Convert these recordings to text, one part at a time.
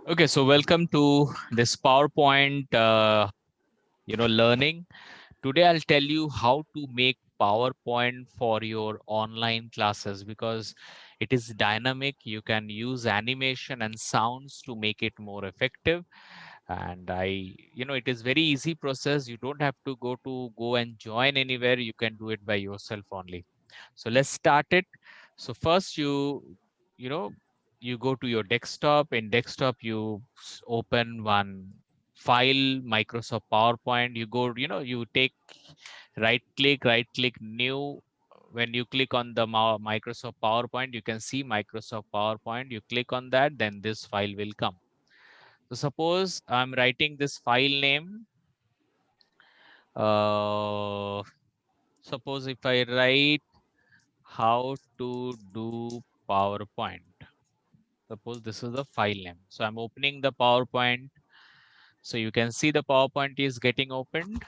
Okay, so welcome to this PowerPoint, learning. Today I'll tell you how to make PowerPoint for your online classes because it is dynamic. You can use animation and sounds to make it more effective. And it is very easy process. You don't have to go and join anywhere. You can do it by yourself only. So let's start it. So first you know, you go to your desktop. In desktop, you open one file, Microsoft PowerPoint. You go, you take right click new. When you click on the Microsoft PowerPoint, you can see Microsoft PowerPoint. You click on that, then this file will come. So suppose I'm writing this file name. Uh, Suppose if I write how to do PowerPoint. Suppose this is the file name. So I'm opening the PowerPoint. So you can see the PowerPoint is getting opened.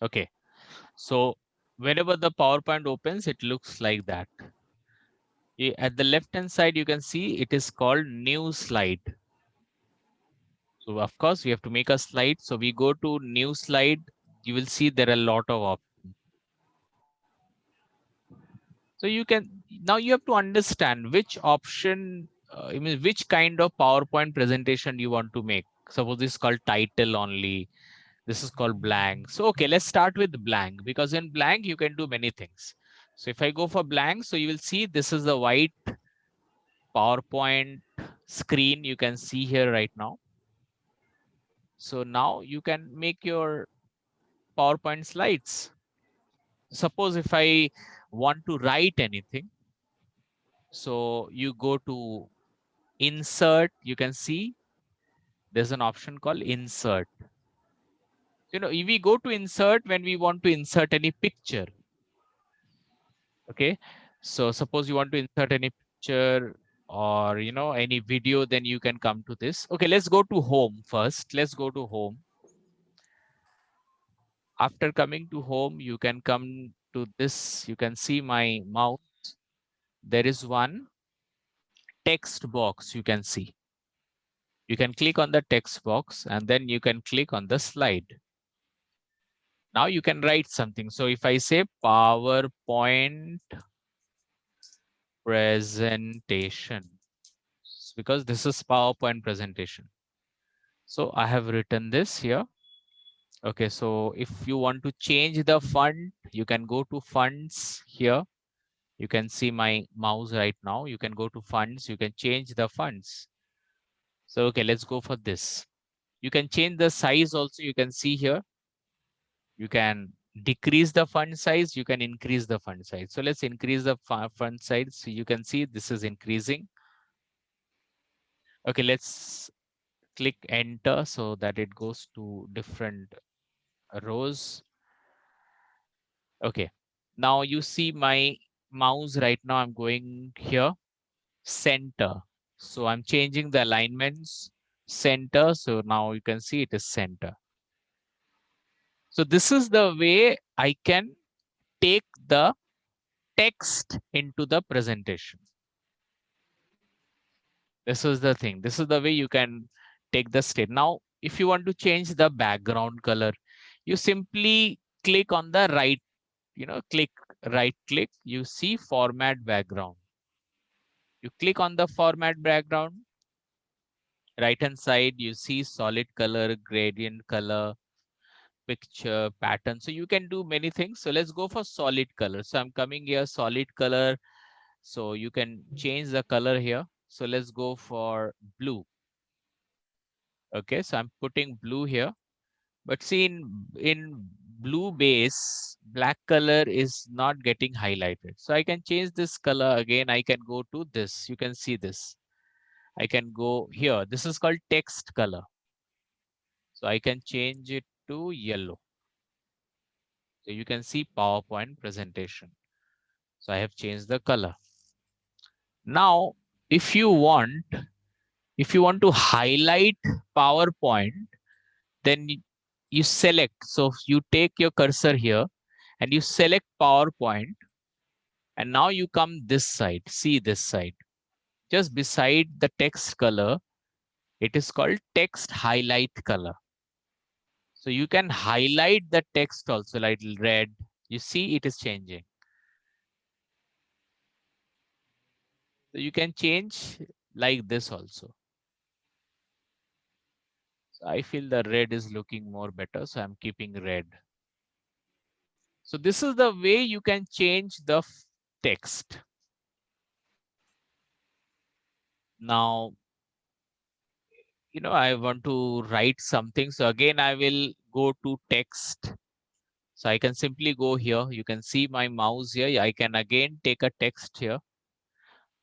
Okay. So whenever the PowerPoint opens, it looks like that. At the left hand side, you can see it is called new slide. So of course we have to make a slide. So we go to new slide. You will see there are a lot of options. So you can, now you have to understand which option, I mean, which kind of PowerPoint presentation you want to make. Suppose this is called title only. This is called blank. So, okay, let's start with blank because in blank you can do many things. So if I go for blank, so you will see this is the white PowerPoint screen you can see here right now. So now you can make your PowerPoint slides. Suppose if I want to write anything, so you go to insert, you can see there's an option called insert. If we go to insert when we want to insert any picture. Okay. So suppose you want to insert any picture or, any video, then you can come to this. Okay, let's go to home first. Let's go to home. After coming to home, you can come to this. You can see my mouse. There is one text box you can see. You can click on the text box and then you can click on the slide. Now you can write something. So if I say PowerPoint presentation, because this is PowerPoint presentation. So I have written this here. Okay, so if you want to change the font, you can go to fonts here. You can see my mouse right now. You can go to fonts. You can change the fonts. So, okay, let's go for this. You can change the size also. You can see here. You can decrease the font size. You can increase the font size. So let's increase the font size. So you can see this is increasing. Okay, let's click enter so that it goes to different rows. Okay, now you see my mouse right now. I'm going here, center. So I'm changing the alignments, center. So now you can see it is center. So this is the way I can take the text into the presentation. This is the thing. This is the way you can take the state. Now, if you want to change the background color, you simply click on the right, click right click, you see format background. You click on the format background, right hand side, you see solid color, gradient color, picture, pattern. So you can do many things. So let's go for solid color. So I'm coming here, solid color. So you can change the color here. So let's go for blue. Okay, so I'm putting blue here. But see in blue base, black color is not getting highlighted. So I can change this color again. I can go to this. You can see this. I can go here. This is called text color. So I can change it to yellow. So you can see PowerPoint presentation. So I have changed the color. Now, if you want, if you want to highlight PowerPoint, then you select. So you take your cursor here and you select PowerPoint. And now you come this side, see this side. just beside the text color, it is called text highlight color. So you can highlight the text also, like red. You see it is changing. So you can change like this also. So I feel the red is looking more better, so I'm keeping red. So this is the way you can change the text. Now, I want to write something. So again, I will go to text. So I can simply go here. You can see my mouse here. I can again take a text here.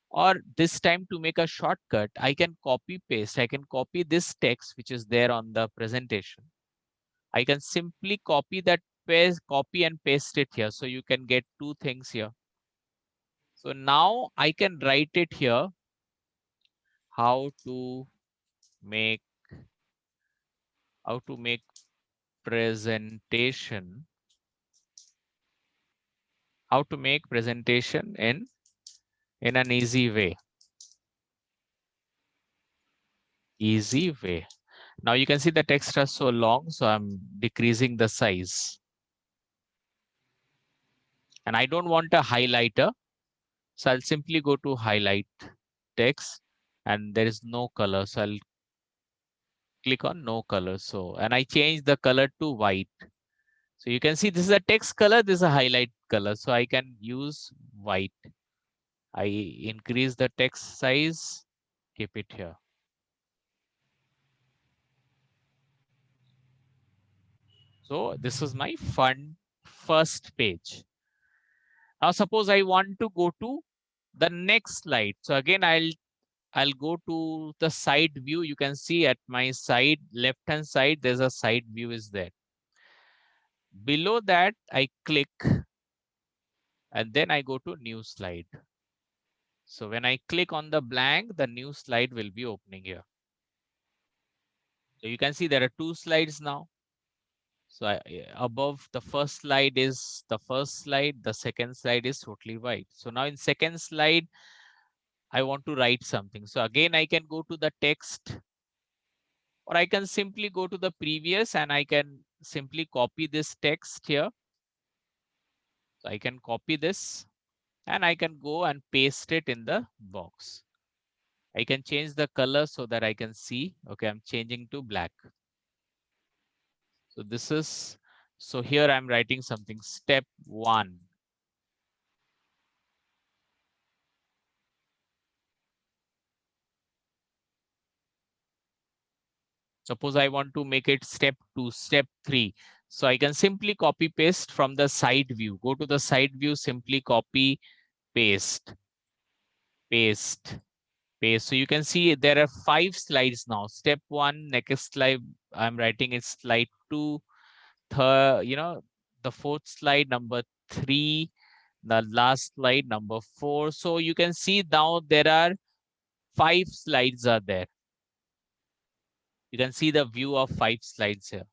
Or this time to make a shortcut, I can copy paste. I can copy this text which is there on the presentation. I can simply copy that paste, copy and paste it here. So you can get two things here. So now I can write it here. How to make presentation. How to make presentation in an easy way. Easy way. Now you can see the text is so long, so I'm decreasing the size. And I don't want a highlighter. So I'll simply go to highlight text and there is no color. So I'll click on no color. So, and I change the color to white. So you can see this is a text color, this is a highlight color. So I can use white. I increase the text size, keep it here. So this is my first page. Now suppose I want to go to the next slide. So again, I'll go to the side view. You can see at my side, left hand side, there's a side view is there. Below that, I click and then I go to new slide. So when I click on the blank, the new slide will be opening here. So you can see there are two slides now. So above the first slide is the first slide. The second slide is totally white. So now in second slide, I want to write something. So again, I can go to the text or I can simply go to the previous and I can simply copy this text here. So I can copy this and I can go and paste it in the box. I can change the color so that I can see. Okay, I'm changing to black. So this is, so here I'm writing something, step 1. Suppose I want to make it step 2, step 3. So I can simply copy paste from the side view. Go to the side view, simply copy, paste, paste, paste. So you can see there are 5 slides now. Step 1, next slide, I'm writing it slide 2, third, the fourth slide, number 3, the last slide, number 4. So you can see now there are 5 slides are there. You can see the view of 5 slides here.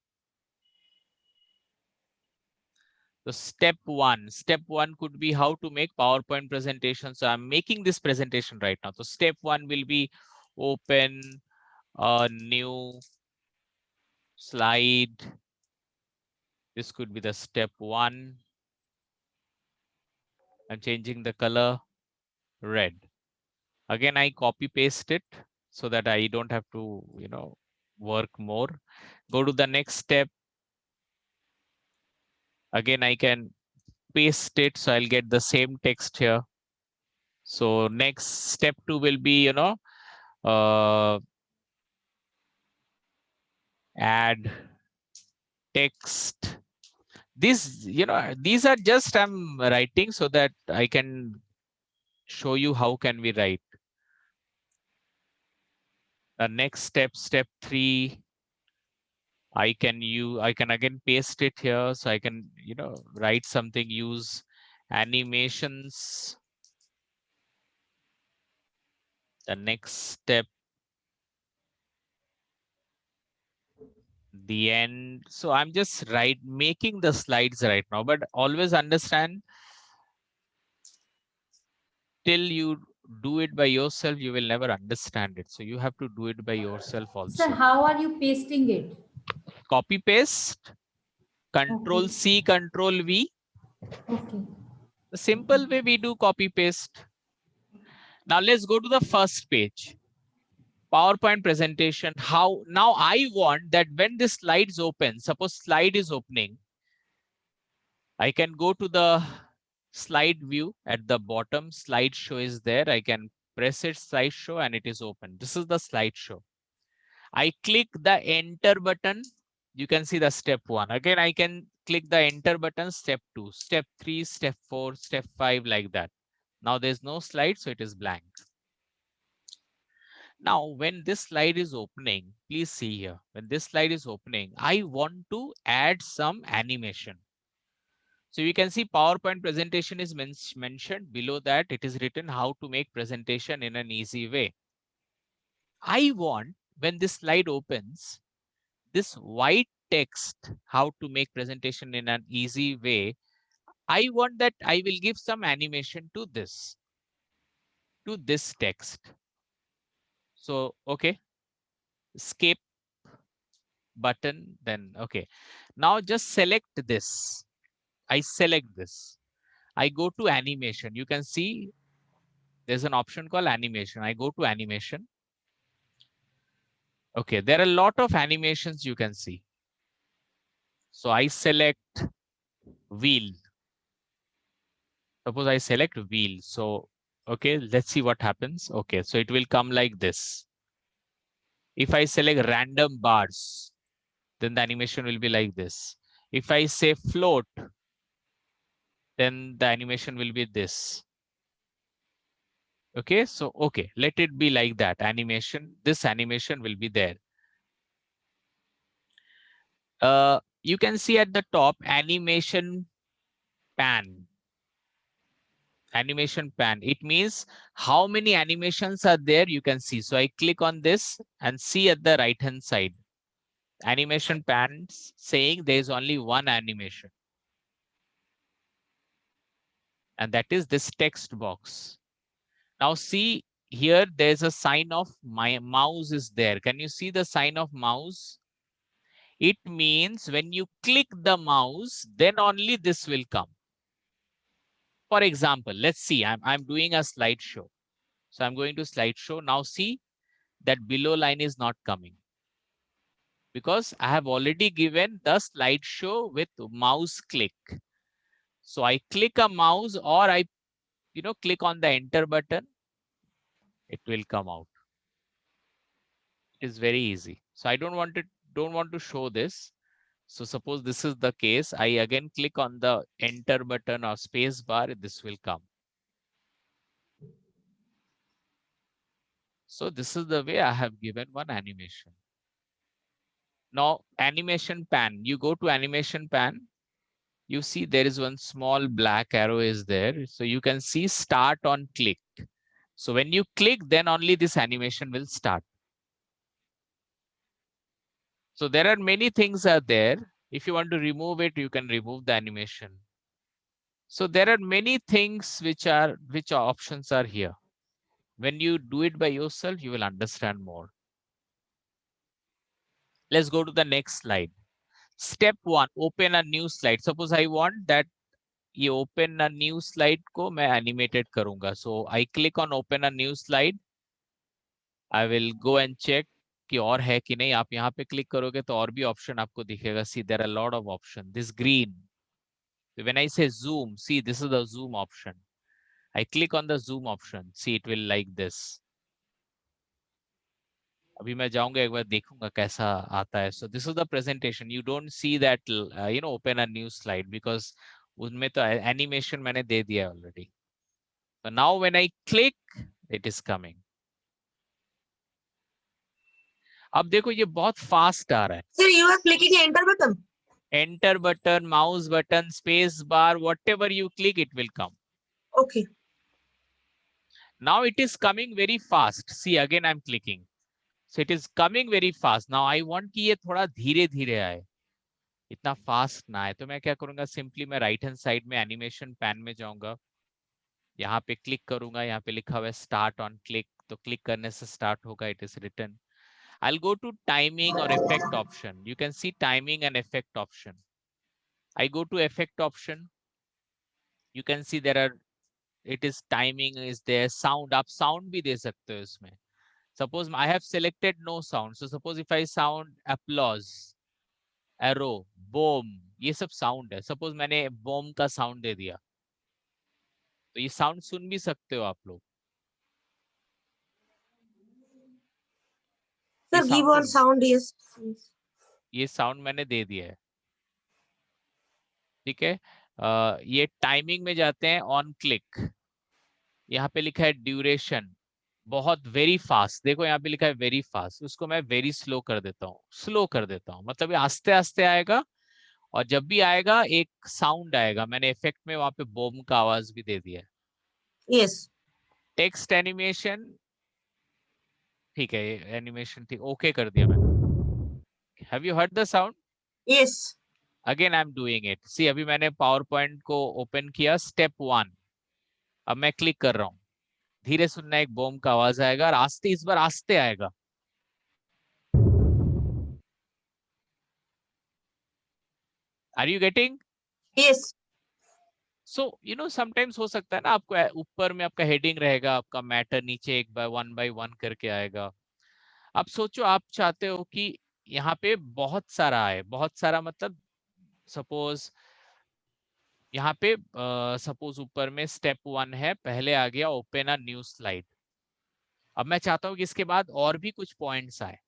So step one could be how to make PowerPoint presentation. So I'm making this presentation right now. So step 1 will be open a new slide. This could be the step 1. I'm changing the color red. Again, I copy paste it so that I don't have to, work more. Go to the next step. Again, I can paste it so I'll get the same text here. So next step 2 will be, uh, add text. These are just I'm writing so that I can show you how can we write. The next step, step 3, I can again paste it here. So I can, write something, use animations. The next step, the end. So I'm just making the slides right now, but always understand till you do it by yourself, you will never understand it. So you have to do it by yourself Sir, also. how are you pasting it? Copy paste, Okay. Control C, Control V. Okay. The simple way we do copy paste. Now let's go to the first page. PowerPoint presentation. How now I want that when this slides open, suppose slide is opening, I can go to the slide view at the bottom. Slideshow is there. I can press it, slideshow, and it is open. This is the slideshow. I click the enter button. You can see the step 1. Again, I can click the enter button, step 2, step 3, step 4, step 5, like that. Now there's no slide, so it is blank. Now, when this slide is opening, please see here. When this slide is opening, I want to add some animation. So you can see PowerPoint presentation is mentioned. Below that, it is written how to make presentation in an easy way. I want, when this slide opens, this white text, how to make presentation in an easy way, I want that I will give some animation to this text. So, okay, escape button, then okay. Now just select this. I select this. I go to animation. You can see there's an option called animation. I go to animation. Okay, there are a lot of animations you can see. So I select wheel. Suppose I select wheel. So, okay, let's see what happens. Okay, so it will come like this. If I select random bars, then the animation will be like this. If I say float, then the animation will be this. Okay, so okay, let it be like that. Animation, this animation will be there. You can see at the top animation pan. Animation pan. It means how many animations are there you can see. So I click on this and see at the right hand side. Animation pans saying there is only one animation. And that is this text box. Now see here, there's a sign of my mouse is there. Can you see the sign of mouse? It means when you click the mouse, then only this will come. For example, let's see, I'm doing a slideshow. So I'm going to slideshow. Now see that below line is not coming because I have already given the slideshow with mouse click. So I click a mouse or I click on the enter button, it will come out. It is very easy. So I don't want to show this. So suppose this is the case, I again click on the enter button or space bar, this will come. So this is the way I have given one animation. Now animation pan, you go to animation pan, you see there is one small black arrow is there. So you can see start on click. So when you click, then only this animation will start. So there are many things are there. If you want to remove it, you can remove the animation. So there are many things which options are here. When you do it by yourself, you will understand more. Let's go to the next slide. Step 1, open a new slide. Suppose I want that ये open a new slide को मैं animated करूंगा. So I click on open a new slide. I will go and check कि और है कि नहीं. आप यहाँ पे click करोगे तो और भी option आपको दिखेगा. See, there are a lot of options. This green. When I say zoom, see, this is the zoom option. I click on the zoom option. See, it will like this. अभी मैं जाऊंगा एक बार देखूंगा कैसा आता है. So this is the presentation. You don't see that open a new slide because उनमें तो animation मैंने दे दिया है already. So now when I click, it is coming. अब देखो ये बहुत फास्ट आ रहा है. Sir, you are clicking enter button. Enter button, mouse button, space bar, whatever you click, it will come. Okay. Now it is coming very fast. See, again I'm clicking. So it is coming very fast. Now I want कि ये थोड़ा धीरे धीरे आए. इतना fast ना आए. तो मैं क्या करूंगा, सिंपली मैं राइट हैंड साइड में एनिमेशन पैन में जाऊंगा. यहाँ पे क्लिक करूंगा, यहाँ पे लिखा हुआ है स्टार्ट ऑन क्लिक, तो क्लिक करने से स्टार्ट होगा, it is written. I'll go to timing or effect option. You can see timing and effect option. I go to effect option. You can see there are, it is timing is there, sound, आप sound भी दे सकते हो इसमें. Suppose I have selected no sound. So suppose if I sound applause, arrow, boom, ये सब sound है. Suppose मैंने boom का sound दे दिया, तो ये sound सुन भी सकते हो आप लोग. Sir, give all sound, yes. ये sound मैंने दे दिया है, ठीक है. ये टाइमिंग में जाते हैं, ऑन क्लिक, यहाँ पे लिखा है ड्यूरेशन, बहुत वेरी फास्ट, देखो यहाँ पे लिखा है वेरी फास्ट, उसको मैं वेरी स्लो कर देता हूँ, स्लो कर देता हूँ, मतलब ये आस्ते आस्ते आएगा, और जब भी आएगा एक साउंड आएगा. मैंने इफेक्ट में वहां पे बॉम का आवाज भी दे दिया है. Yes. टेक्स्ट एनिमेशन, ठीक है, एनिमेशन ठीक, ओके कर दिया मैंने. Have you heard the sound? Yes. Again I am doing it. See, अभी मैंने पावर पॉइंट को ओपन किया, स्टेप 1, अब मैं क्लिक कर रहा हूँ, धीरे सुनना, एक बॉम का आवाज आएगा, और आस्ते, इस बार आस्ते आएगा. Are you getting? Yes. So you know sometimes हो सकता है ना, आपको ऊपर में आपका हेडिंग रहेगा, आपका मैटर नीचे एक बाय वन करके आएगा. अब सोचो आप चाहते हो कि यहाँ पे बहुत सारा आए, बहुत सारा मतलब सपोज यहाँ पे सपोज ऊपर में स्टेप 1 है, पहले आ गया ओपन अ न्यू स्लाइड. अब मैं चाहता हूँ कि इसके बाद और भी कुछ पॉइंट्स आए.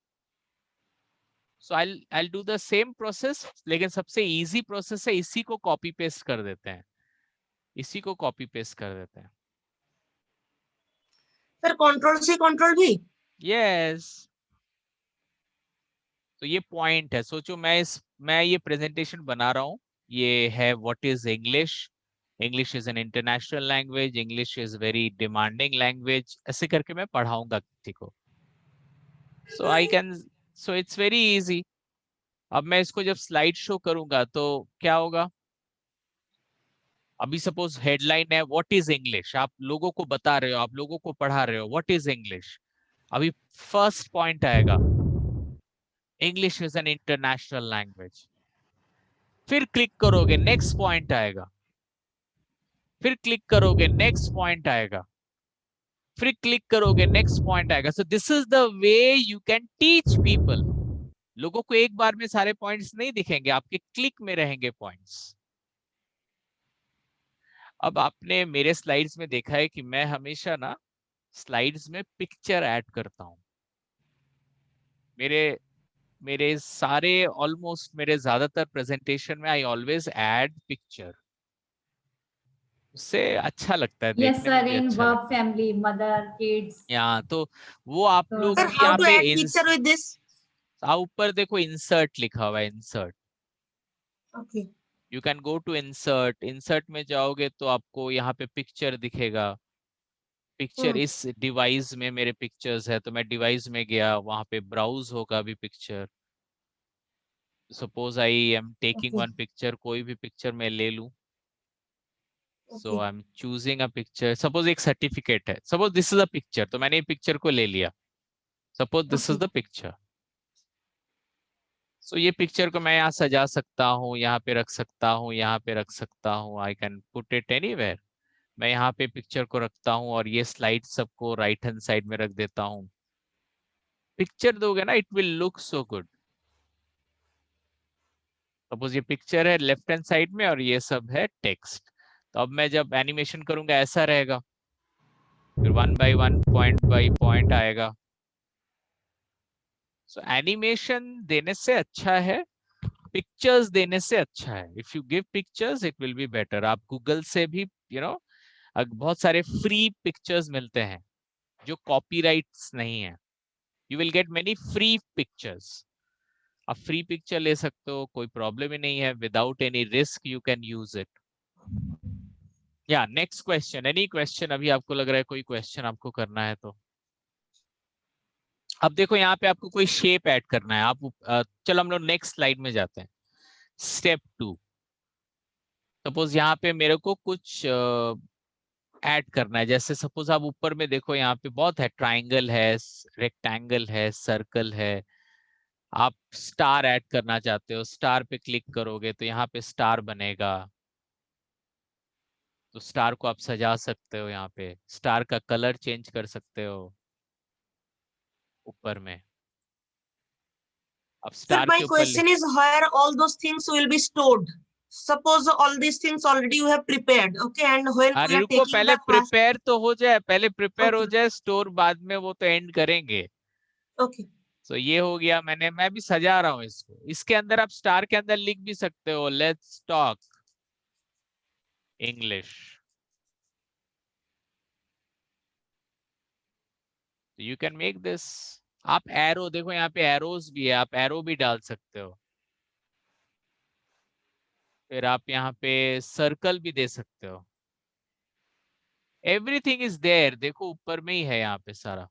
So I do the same process, लेकिन सबसे इजी प्रोसेस है, इसी को कॉपी पेस्ट कर देते हैं, इसी को कॉपी पेस्ट कर देते हैं. Sir, Control C, Control V. Yes. तो ये पॉइंट है. सोचो मैं ये प्रेजेंटेशन बना रहा हूँ, ये है what is English. English is an international language, English is very demanding language, ऐसे करके मैं पढ़ाऊंगा किसी को. So I can, so it's very easy. अब मैं इसको जब स्लाइड शो करूंगा तो क्या होगा, अभी सपोज हेडलाइन है व्हाट इज इंग्लिश, आप लोगों को बता रहे हो, आप लोगों को पढ़ा रहे हो व्हाट इज इंग्लिश. अभी फर्स्ट पॉइंट आएगा, English is an international language. फिर क्लिक करोगे, नेक्स्ट पॉइंट आएगा, फिर क्लिक करोगे, नेक्स्ट पॉइंट आएगा, फिर क्लिक करोगे, नेक्स्ट पॉइंट आएगा. So this is the way you can teach people. लोगों को एक बार में सारे पॉइंट्स नहीं दिखेंगे, आपके क्लिक में रहेंगे पॉइंट्स. अब आपने मेरे स्लाइड्स में देखा है कि मैं हमेशा ना स्लाइड्स में पिक्चर ऐड करता हूं. मेरे मेरे सारे ऑलमोस्ट मेरे ज्यादातर प्रेजेंटेशन में आई ऑलवेज ऐड पिक्चर. उससे अच्छा लगता है, Yes, देखने sir. में भी In अच्छा work, लगता है. family, mother, kids. यहाँ तो वो आप So, लोग Sir, भी how यहाँ to पे add picture with this? ऊपर देखो इंसर्ट लिखा हुआ है, insert. Okay. You can go to insert. Insert में जाओगे तो आपको यहाँ पे पिक्चर दिखेगा. पिक्चर इस डिवाइस में मेरे पिक्चर्स है, तो मैं डिवाइस में गया, वहां पे ब्राउज होगा अभी picture. Suppose I am taking Okay. One picture, कोई भी पिक्चर मैं ले लूं. So Okay. I am choosing a picture. Suppose एक सर्टिफिकेट है, suppose this is a picture, तो मैंने पिक्चर को ले लिया. Suppose this is Okay. The picture. So ये पिक्चर को मैं यहाँ सजा सकता हूँ, यहाँ पे रख सकता हूँ, यहाँ पे रख सकता हूँ. I can put it anywhere. मैं यहाँ पे पिक्चर को रखता हूँ, और ये स्लाइड सबको राइट हैंड साइड में रख देता हूँ. पिक्चर दोगे ना, it will look so good. Suppose ये पिक्चर है लेफ्ट हैंड साइड में, और ये सब है टेक्स्ट. तो अब मैं जब एनिमेशन करूंगा ऐसा रहेगा, फिर वन बाय पॉइंट आएगा. सो एनिमेशन देने से अच्छा है, पिक्चर्स देने से अच्छा है. If you give pictures it will be better. आप गूगल से भी बहुत सारे फ्री पिक्चर्स मिलते हैं जो कॉपीराइट्स नहीं है. You will get many free pictures. आप फ्री पिक्चर ले सकते हो, कोई प्रॉब्लम ही नहीं है. Without any risk you can use it. या नेक्स्ट क्वेश्चन, एनी क्वेश्चन? अभी आपको लग रहा है कोई क्वेश्चन आपको करना है तो. अब देखो यहाँ पे आपको कोई शेप ऐड करना है. आप चलो हम लोग नेक्स्ट स्लाइड में जाते हैं. स्टेप 2. सपोज यहाँ पे मेरे को कुछ ऐड करना है। जैसे सपोज आप ऊपर में देखो, यहाँ पे बहुत है, ट्राइंगल है, रेक्टेंगल है, सर्कल है। आप स्टार ऐड करना चाहते हो, स्टार पे क्लिक करोगे तो यहाँ पे स्टार बनेगा। तो स्टार को आप सजा सकते हो, यहाँ पे स्टार का कलर चेंज कर सकते हो ऊपर में। अब Sir, स्टार my के ऊपर question is where all those things will be stored. Suppose all these things already you have prepared, okay, and when we अरे are रुको, taking पहले the class, प्रिपेयर तो हो जाए, पहले प्रिपेयर हो okay, जाए, स्टोर बाद में, वो तो एंड करेंगे। okay, तो ये हो गया, मैं भी सजा रहा हूँ इसको। इसके अंदर आप स्टार के अंदर लिख भी सकते हो, let's talk English. You can make this. आप एरो देखो, यहाँ पे एरोज भी है, आप एरो भी डाल सकते हो। फिर आप यहाँ पे सर्कल भी दे सकते हो। एवरीथिंग इज देयर, देखो ऊपर में ही है यहाँ पे सारा।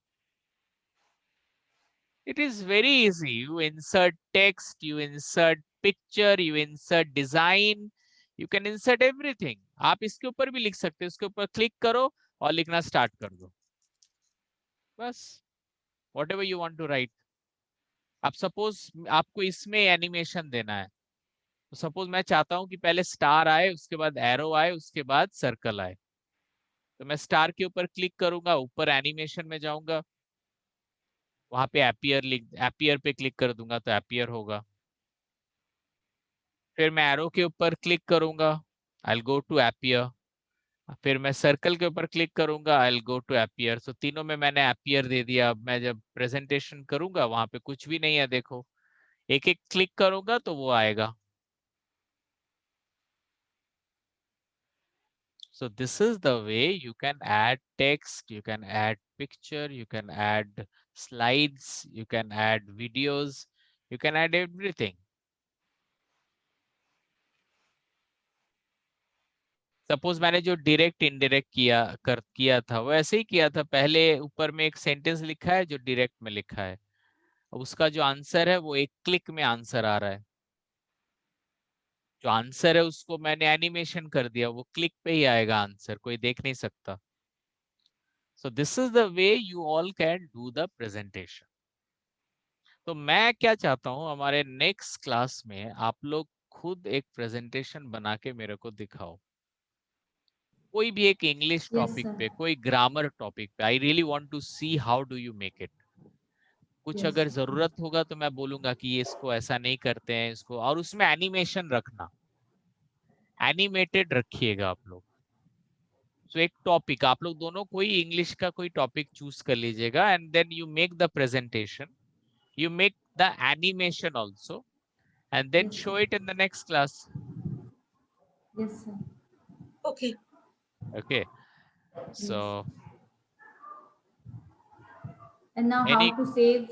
It is very easy. You insert text, you insert picture, you insert design. You can insert everything. आप इसके ऊपर भी लिख सकते हो, इसके ऊपर क्लिक करो और लिखना स्टार्ट कर दो, बस। Whatever you want to write. अब सपोज आपको इसमें एनिमेशन देना है, तो सपोज मैं चाहता हूं कि पहले स्टार आए, उसके बाद एरो आए, उसके बाद सर्कल आए। तो मैं स्टार के ऊपर क्लिक करूंगा, ऊपर एनिमेशन में जाऊंगा, वहां पे एपियर पे क्लिक कर दूंगा तो एपियर होगा। फिर मैं एरो के ऊपर क्लिक करूंगा, आई गो टू एपियर। फिर मैं सर्कल के ऊपर क्लिक करूंगा, आई गो टू एपियर। तो तीनों में मैंने एपियर दे दिया। अब मैं जब प्रेजेंटेशन करूंगा, वहां पे कुछ भी नहीं है, देखो एक एक क्लिक करूंगा तो वो आएगा। So this is the way you can add text, you can add picture, you can add slides, you can add videos, you can add everything. Suppose मैंने जो डायरेक्ट इनडायरेक्ट किया था, वो ऐसे ही किया था। पहले ऊपर में एक सेंटेंस लिखा है जो डायरेक्ट में लिखा है, अब उसका जो आंसर है वो एक क्लिक में आंसर आ रहा है। जो आंसर है उसको मैंने एनिमेशन कर दिया, वो क्लिक पे ही आएगा आंसर, कोई देख नहीं सकता। So this is the way you all can do the presentation. तो मैं क्या चाहता हूं, हमारे नेक्स्ट क्लास में आप लोग खुद एक प्रेजेंटेशन बना के मेरे को दिखाओ, कोई भी एक इंग्लिश Yes, टॉपिक sir. पे, कोई ग्रामर टॉपिक पे। I really want to see how do you make it. कुछ Yes, अगर sir. जरूरत होगा तो मैं बोलूंगा कि ये इसको ऐसा नहीं करते हैं इसको, और उसमें एनिमेशन रखना, एनिमेटेड रखिएगा आप लोग। सो एक टॉपिक आप लोग दोनों कोई इंग्लिश का कोई टॉपिक चूज कर लीजिएगा, and then you make the presentation, you make the animation also, and then Yes, show sir. it in the next class. Yes, sir. okay. Okay, Yes. so And now how any to save